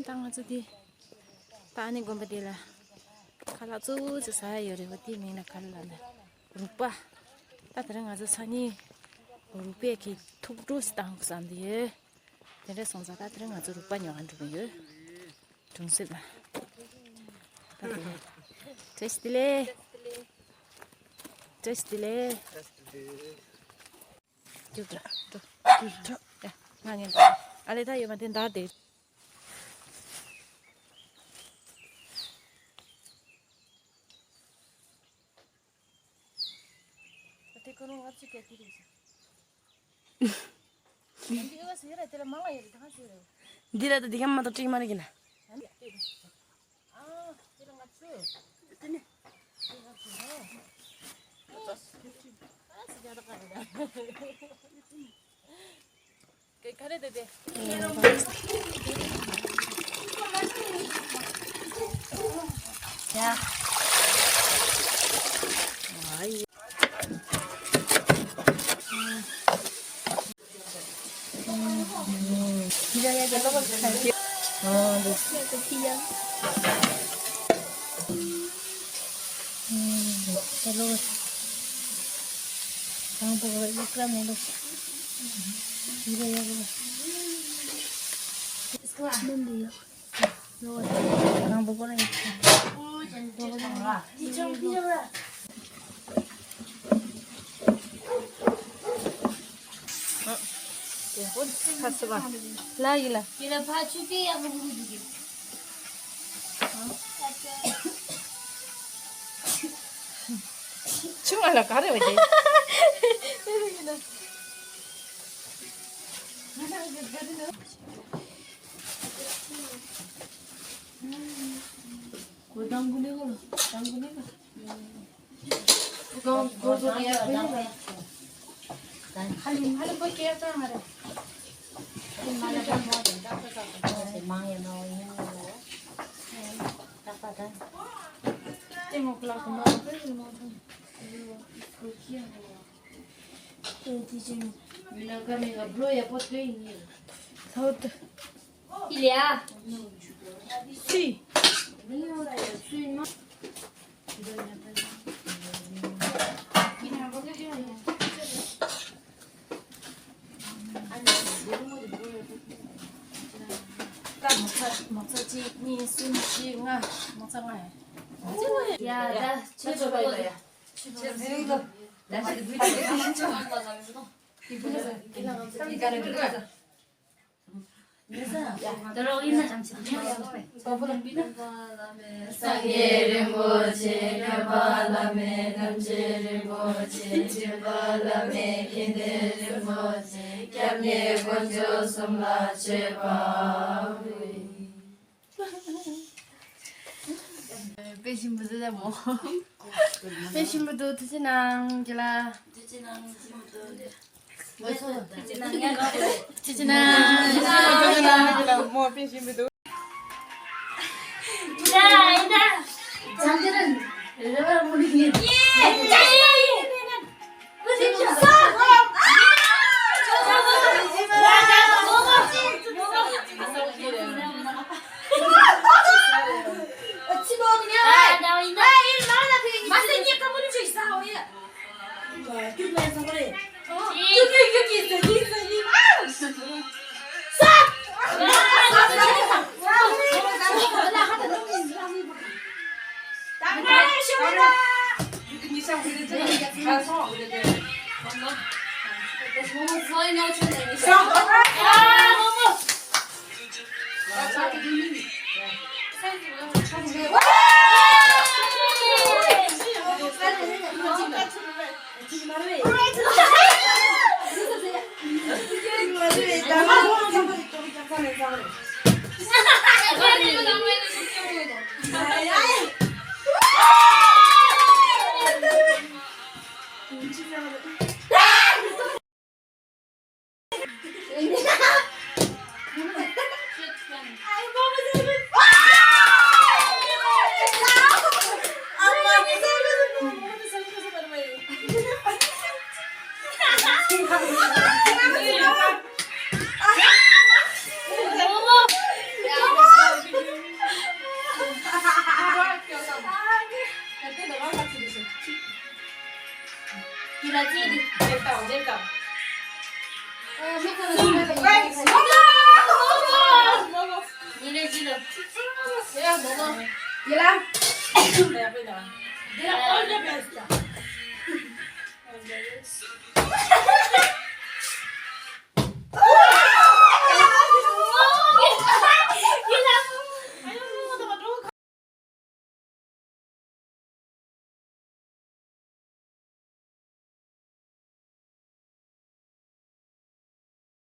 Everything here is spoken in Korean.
tang aja di tani gomba di lah kalau tuh saya yore bati mina kalau lah rupa tak terang aja sani rupa ki tuh terus tang kesan dia jadi songsa tak terang aja rupa nyaman tuh ya tungsit lah just delay juga tuh ya ngangin ada tayo matin tadi 그런 거 없이 개들이 있어. 근데 이거 쓰여라 때려 망아야 돼. 다 쓰여. 니라도 네가 한마디 좀 말이기나. 아, 이런 거 쓰. 됐네. 이거 쓰. 아, 진짜 다 가네. 그 가래 돼. 야. 아이. 기장에 들어가 갈게요. 네. 기장. 들어가. 방법을 이끌어 내려. 이거 뭔데요? 방법을 이끌어. 가스가 라이라 이래 봐주기 하고 부르기. 정말 가려 이제 고당구네가. 이거 고소리야 할림 볼게요, 짱하래. 망에 나와 있는 거. 딱 받아. 떼먹으려고 막 끌고 나오잖아. 그거 귀여운 거. 지금 밀라가미가 브로에 벗겨 있니? 더웠다 일이야. 씨 수인만. 그냥 먹여줘야 먹자지 니 순지가 먹자마 야, 나 집에 가야. 이거 날씨 물이 너랑 있는 장치. 상예를 모지 바람에 남지를 모지 바람에 기대를 모지 깜예 권조 somla 제바위 배신 부드다 뭐. 배신 부드 드지낭 지라. 지지나 뭐 빈심도 이다. 잠들은 내가 보는 게.